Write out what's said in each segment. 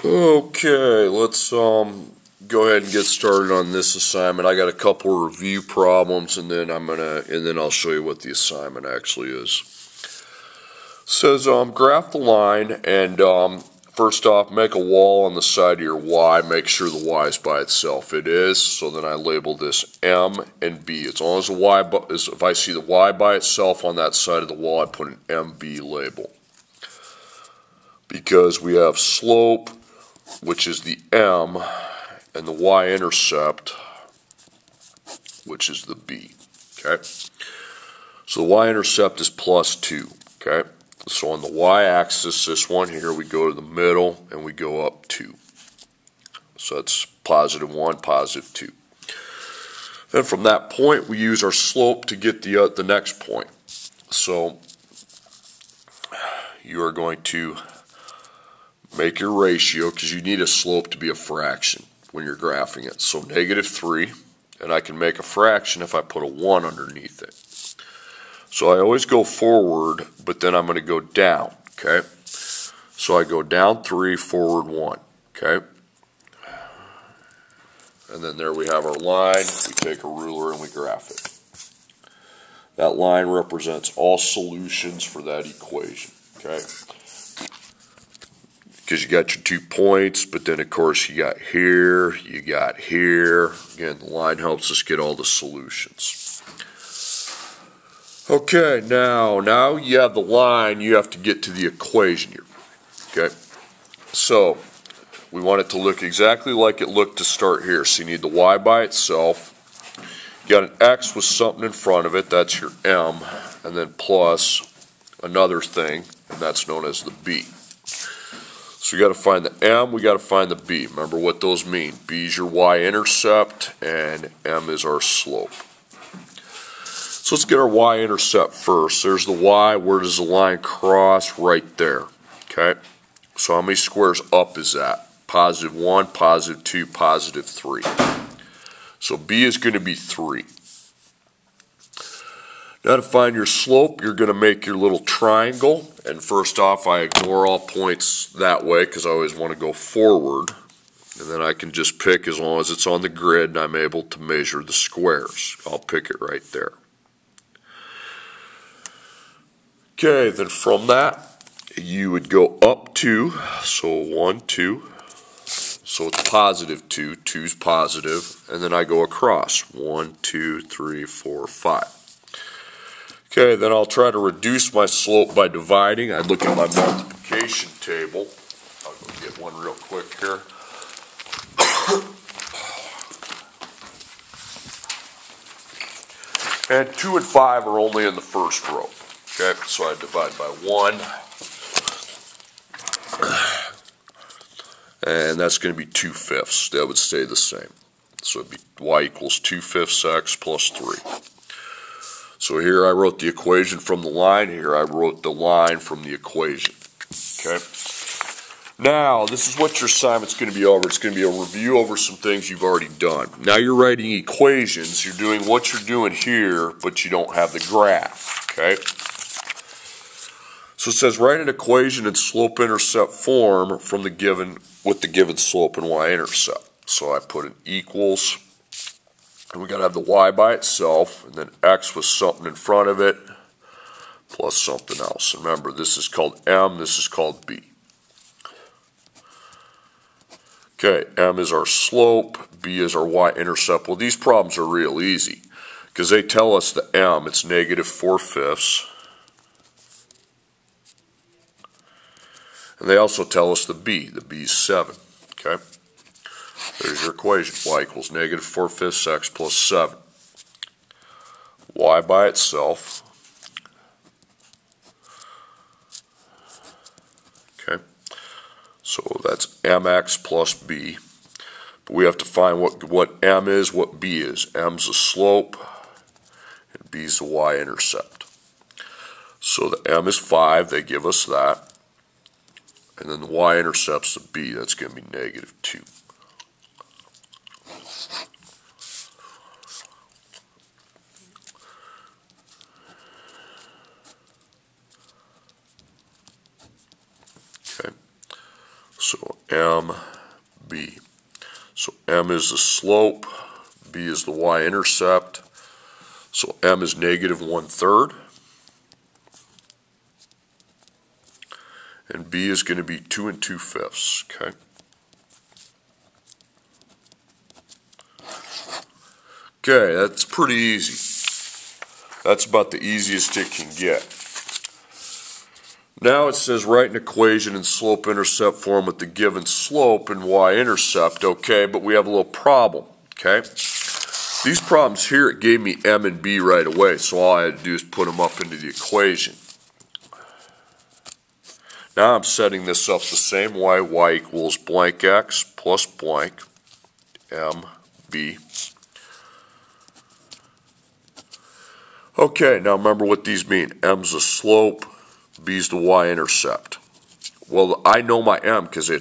Okay, let's go ahead and get started on this assignment. I got a couple of review problems, and then I'll show you what the assignment actually is. It says graph the line, and first off, make a wall on the side of your Y. Make sure the Y is by itself. It is. So then I label this M and B. As long as the Y, if I see the Y by itself on that side of the wall, I put an MB label. Because we have slope, which is the M, and the y-intercept, which is the B, okay? So the y-intercept is plus 2, okay? So on the y-axis, this one here, we go to the middle, and we go up 2. So that's positive 1, positive 2. Then from that point, we use our slope to get the next point. So you are going to make your ratio, because you need a slope to be a fraction when you're graphing it. So negative 3, and I can make a fraction if I put a 1 underneath it. So I always go forward, but then I'm going to go down, okay? So I go down 3, forward 1, okay? And then there we have our line. We take a ruler and we graph it. That line represents all solutions for that equation, okay? Because you got your 2 points, but then of course you got here, you got here. Again, the line helps us get all the solutions. Okay, now you have the line, you have to get to the equation here. Okay, so we want it to look exactly like it looked to start here. So you need the y by itself. You got an x with something in front of it, that's your m, and then plus another thing, and that's known as the b. So we got to find the m, we got to find the b. Remember what those mean. B is your y-intercept, and m is our slope. So let's get our y-intercept first. There's the y. Where does the line cross? Right there. Okay. So how many squares up is that? Positive 1, positive 2, positive 3. So b is going to be 3. Now to find your slope, you're going to make your little triangle. And first off, I ignore all points that way because I always want to go forward. And then I can just pick, as long as it's on the grid and I'm able to measure the squares. I'll pick it right there. Okay, then from that, you would go up 2. So 1, 2. So it's positive 2. 2's positive. And then I go across. 1, 2, 3, 4, 5. Okay, then I'll try to reduce my slope by dividing. I look at my multiplication table. I'll go get one real quick here. And 2 and 5 are only in the first row. Okay, so I divide by 1. And that's going to be 2/5. That would stay the same. So it'd be y equals 2/5 x plus 3. So here I wrote the equation from the line. Here I wrote the line from the equation. Okay. Now, this is what your assignment's going to be over. It's going to be a review over some things you've already done. Now you're writing equations. You're doing what you're doing here, but you don't have the graph. Okay. So it says write an equation in slope-intercept form from the given with the given slope and y-intercept. So I put an equals. And we got to have the y by itself, and then x with something in front of it, plus something else. And remember, this is called m, this is called b. Okay, m is our slope, b is our y-intercept. Well, these problems are real easy, because they tell us the m, it's negative 4/5. And they also tell us the b is 7. Okay. There's your equation. Y equals negative 4/5 x plus 7. Y by itself. Okay. So that's mx plus b. But we have to find what m is, what b is. M's the slope, and b's the y-intercept. So the m is 5. They give us that. And then the y-intercept's the b. That's going to be negative 2. MB. So M is the slope, B is the y-intercept. So M is negative 1/3. And B is going to be 2 2/5, okay? Okay, that's pretty easy. That's about the easiest it can get. Now it says write an equation in slope-intercept form with the given slope and y-intercept, okay, but we have a little problem, okay? These problems here, it gave me M and B right away, so all I had to do is put them up into the equation. Now I'm setting this up the same way, y equals blank x plus blank, M, B. Okay, now remember what these mean. M's the slope, B's the y-intercept. Well, I know my M because they're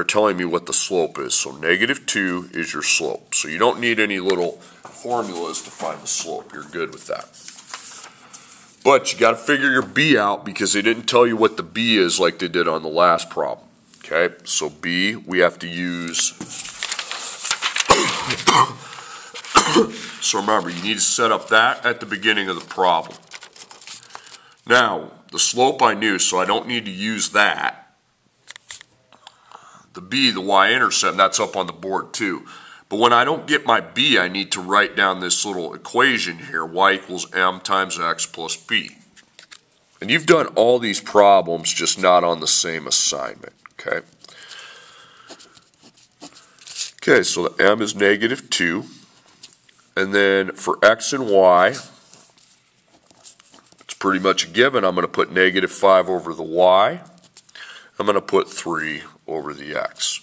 telling me what the slope is. So -2 is your slope. So you don't need any little formulas to find the slope. You're good with that. But you got to figure your B out because they didn't tell you what the B is like they did on the last problem. Okay, so B, we have to use... So remember, you need to set up that at the beginning of the problem. Now, the slope I knew, so I don't need to use that. The B, the y-intercept, that's up on the board too. But when I don't get my B, I need to write down this little equation here, y equals M times x plus B. And you've done all these problems, just not on the same assignment, okay? Okay, so the M is -2. And then for x and y, it's pretty much a given. I'm going to put -5 over the y. I'm going to put 3 over the x.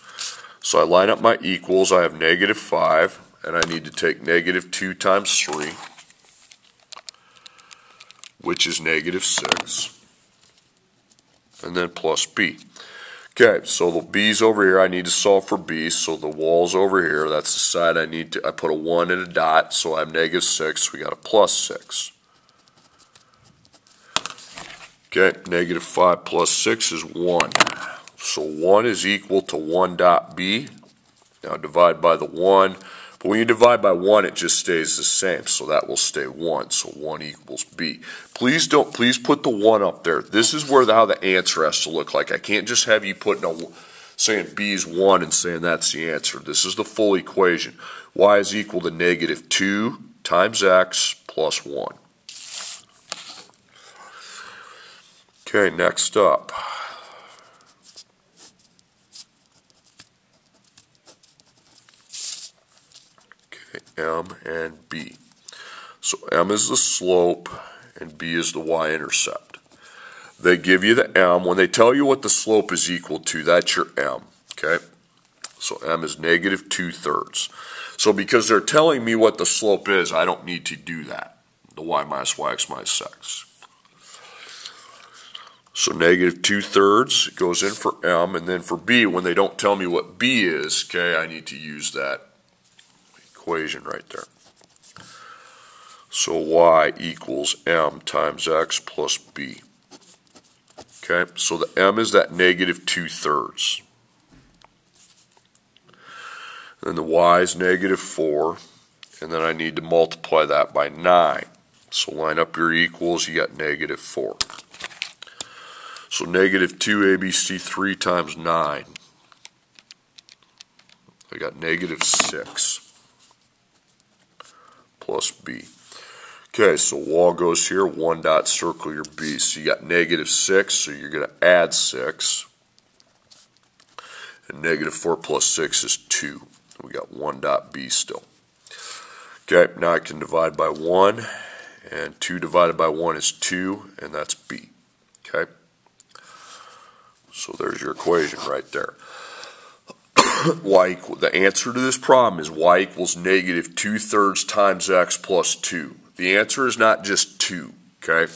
So I line up my equals. I have -5, and I need to take -2 times 3, which is -6, and then plus b. Okay, so the b's over here. I need to solve for b, so the wall's over here. That's the side I need to. I put a 1 and a dot, so I have -6. We got a +6. Okay, -5 plus 6 is 1. So 1 is equal to 1 dot b. Now divide by the 1. But when you divide by 1, it just stays the same, so that will stay 1. So 1 equals b. Please put the 1 up there. This is where how the answer has to look like. I can't just have you saying b is 1 and saying that's the answer. This is the full equation. Y is equal to -2 times x plus 1. Okay, next up. M and B. So M is the slope and B is the y-intercept. They give you the M. When they tell you what the slope is equal to, that's your M. Okay? So M is -2/3. So because they're telling me what the slope is, I don't need to do that. The y minus yx minus x. So -2/3 goes in for M, and then for B, when they don't tell me what B is, okay, I need to use that equation right there. So y equals M times x plus b. Okay, so the M is that -2/3. Then the y is -4, and then I need to multiply that by 9. So line up your equals, you got -4. So -2 ABC 3 times 9. I got -6 plus b. Okay, so wall goes here, 1 dot, circle your b. So you got -6, so you're going to add 6. And -4 plus 6 is 2. We got 1 dot b still. Okay, now I can divide by 1, and 2 divided by 1 is 2, and that's b. Okay, so there's your equation right there. The answer to this problem is y equals -2/3 times x plus 2. The answer is not just 2, okay?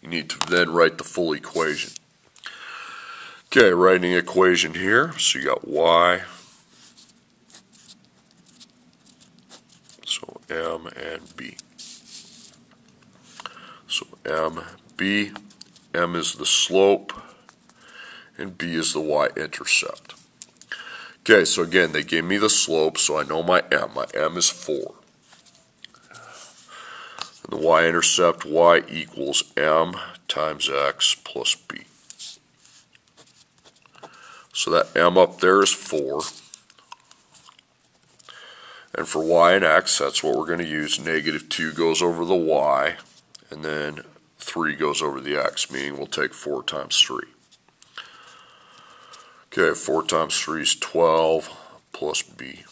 You need to then write the full equation. Okay, writing equation here. So you got y, so M and B. So M, B, M is the slope, and B is the y-intercept. Okay, so again, they gave me the slope, so I know my m. My m is 4. And the y-intercept, y equals m times x plus b. So that m up there is 4. And for y and x, that's what we're going to use. Negative 2 goes over the y, and then 3 goes over the x, meaning we'll take 4 times 3. Okay, 4 times 3 is 12 plus b.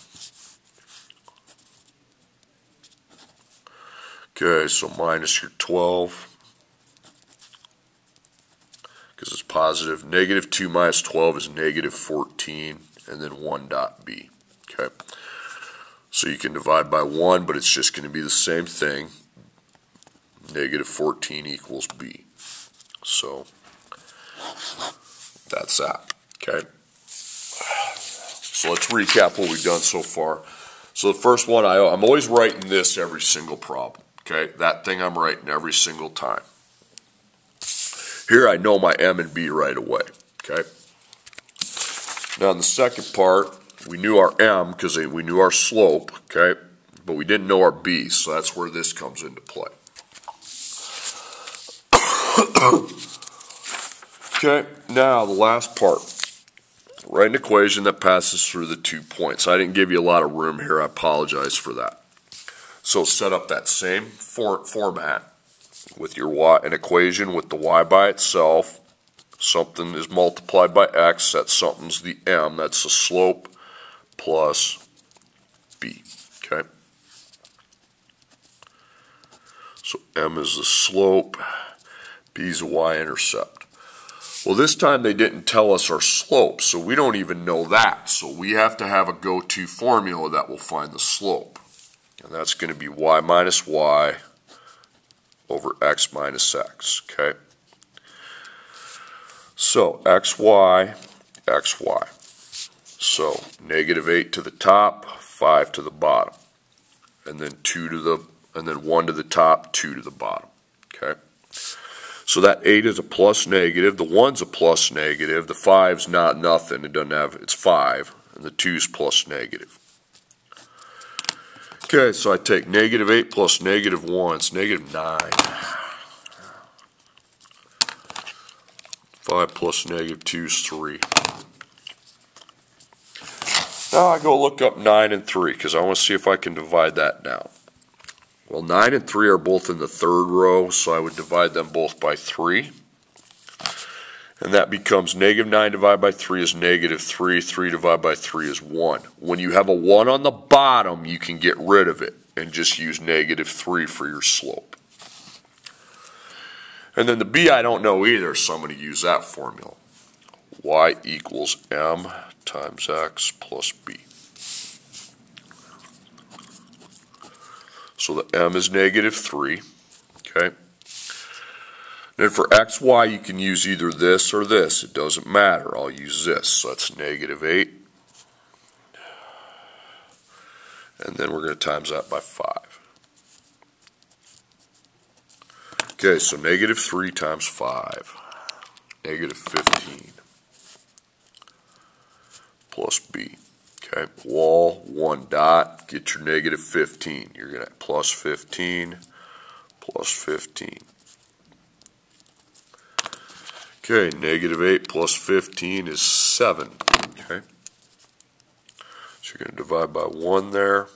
Okay, so minus your 12, because it's positive. Negative 2 minus 12 is negative 14, and then 1 dot b. Okay, so you can divide by 1, but it's just going to be the same thing. Negative 14 equals b. So that's that. Okay, so let's recap what we've done so far. So the first one, I'm always writing this every single problem. Okay, that thing I'm writing every single time. Here I know my m and b right away. Okay. Now in the second part, we knew our m because we knew our slope. Okay, but we didn't know our b, so that's where this comes into play. Okay, now the last part. Write an equation that passes through the 2 points. I didn't give you a lot of room here. I apologize for that. So set up that same format with your an equation with the y by itself. Something is multiplied by x. That something's the m. That's the slope plus b. Okay. So m is the slope. B is the y-intercept. Well, this time they didn't tell us our slope, so we don't even know that. So we have to have a go-to formula that will find the slope. And that's going to be y minus y over x minus x, okay? So xy, xy. So negative 8 to the top, 5 to the bottom. And then 1 to the top, 2 to the bottom, okay? So that 8 is a plus negative, the 1's a plus negative, the 5's not nothing, it's 5, and the 2's plus negative. Okay, so I take negative 8 plus negative 1, it's negative 9. 5 plus negative 2 is 3. Now I go look up 9 and 3, because I want to see if I can divide that now. Well, 9 and 3 are both in the third row, so I would divide them both by 3. And that becomes negative 9 divided by 3 is negative 3. 3 divided by 3 is 1. When you have a 1 on the bottom, you can get rid of it and just use negative 3 for your slope. And then the b I don't know either, so I'm going to use that formula. Y equals m times x plus b. So the m is negative 3, okay? Then for xy, you can use either this or this. It doesn't matter. I'll use this. So that's negative 8. And then we're going to times that by 5. Okay, so negative 3 times 5, negative 15 plus b. Okay, wall, 1 dot, get your negative 15. You're going to plus 15, plus 15. Okay, negative 8 plus 15 is 7. Okay, so you're going to divide by 1 there.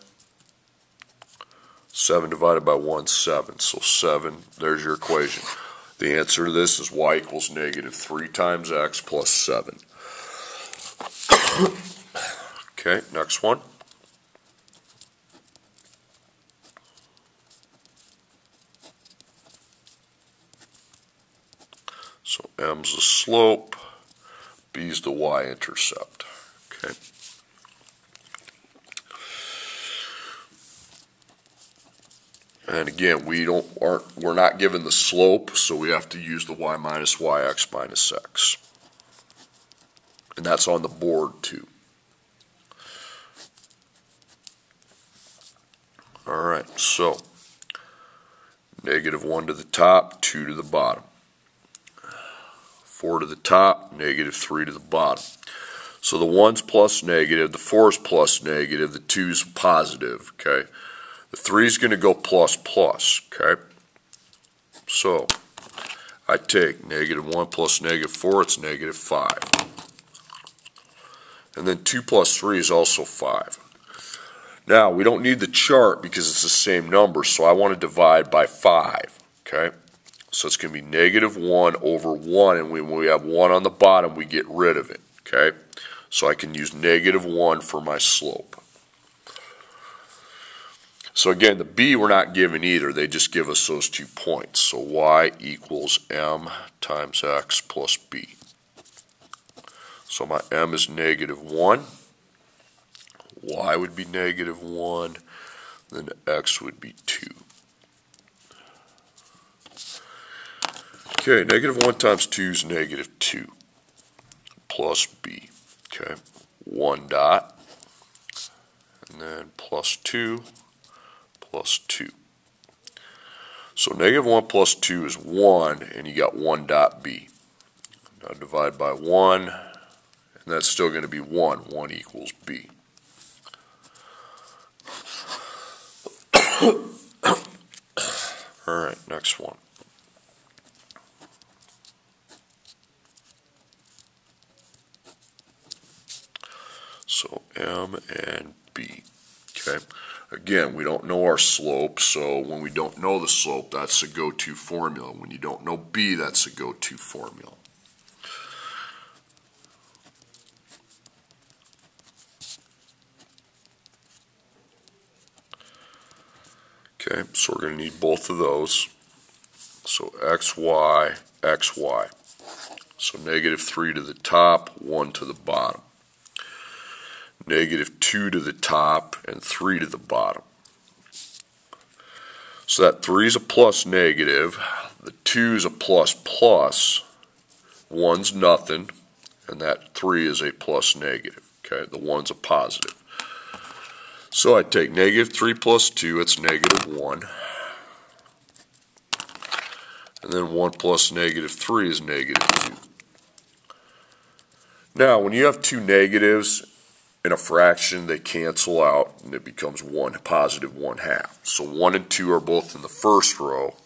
7 divided by 1, 7. So 7, there's your equation. The answer to this is y equals negative 3 times x plus 7. Okay, next one. So m's the slope, b's the y-intercept. Okay. And again, we're not given the slope, so we have to use the y minus y, x minus x. And that's on the board too. All right, so negative 1 to the top, 2 to the bottom. 4 to the top, negative 3 to the bottom. So the 1's plus negative, the 4's plus negative, the 2's positive, okay? The 3's going to go plus plus, okay? So I take negative 1 plus negative 4, it's negative 5. And then 2 plus 3 is also 5. Now, we don't need the chart because it's the same number, so I want to divide by 5, okay? So it's going to be negative 1 over 1, and when we have 1 on the bottom, we get rid of it, okay? So I can use negative 1 for my slope. So again, the b we're not given either. They just give us those 2 points. So y equals m times x plus b. So my m is negative 1. Y would be negative 1. Then x would be 2. Okay, negative 1 times 2 is negative 2 plus b. Okay, 1 dot, and then plus 2, plus 2. So negative 1 plus 2 is 1, and you got 1 dot b. Now divide by 1, and that's still going to be 1. 1 equals b. All right, next one. So m and b, okay? Again, we don't know our slope, so when we don't know the slope, that's the go-to formula. When you don't know b, that's the go-to formula. Okay, so we're going to need both of those. So xy, xy. So negative 3 to the top, 1 to the bottom. Negative 2 to the top and 3 to the bottom. So that 3 is a plus negative, the 2 is a plus plus, 1's nothing, and that 3 is a plus negative. Okay, the 1's a positive. So I take negative 3 plus 2, it's negative 1. And then 1 plus negative 3 is negative 2. Now, when you have two negatives in a fraction, they cancel out, and it becomes 1 positive 1/2. So 1 and 2 are both in the first row.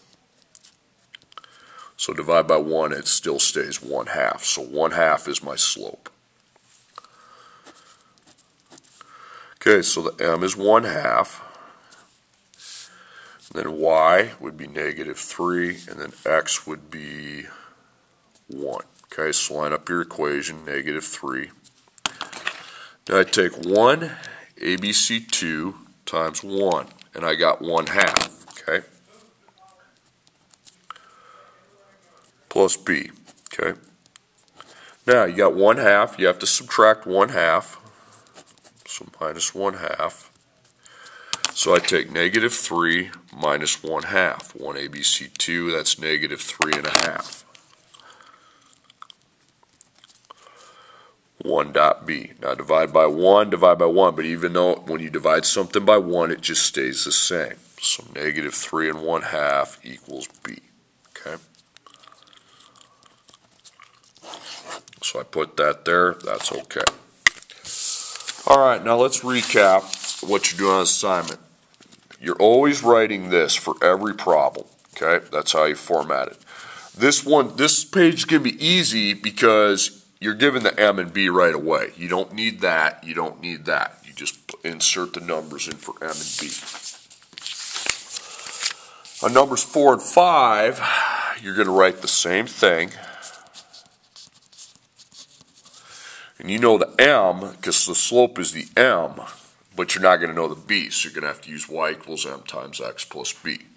So divide by 1, it still stays 1/2. So 1/2 is my slope. Okay, so the m is 1/2. Then y would be negative 3, and then x would be 1. Okay, so line up your equation, negative 3. Now I take 1 ABC2 times 1, and I got 1/2, okay? Plus b, okay? Now you got 1/2, you have to subtract 1/2, so minus 1/2. So I take negative 3 minus 1/2. 1 ABC2, that's negative 3.5. 1 dot b. Now divide by 1, but even though when you divide something by 1, it just stays the same. So negative 3 and 1/2 equals b. Okay? So I put that there, that's okay. All right, now let's recap what you're doing on assignment. You're always writing this for every problem, okay? That's how you format it. This page is going to be easy because you're given the m and b right away. You don't need that, you don't need that. You just insert the numbers in for m and b. On numbers 4 and 5, you're going to write the same thing. And you know the m, because the slope is the m, but you're not going to know the b, so you're going to have to use y equals m times x plus b.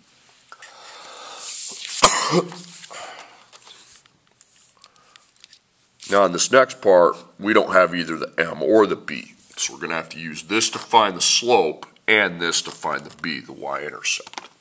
Now in this next part, we don't have either the m or the b, so we're going to have to use this to find the slope and this to find the b, the y-intercept.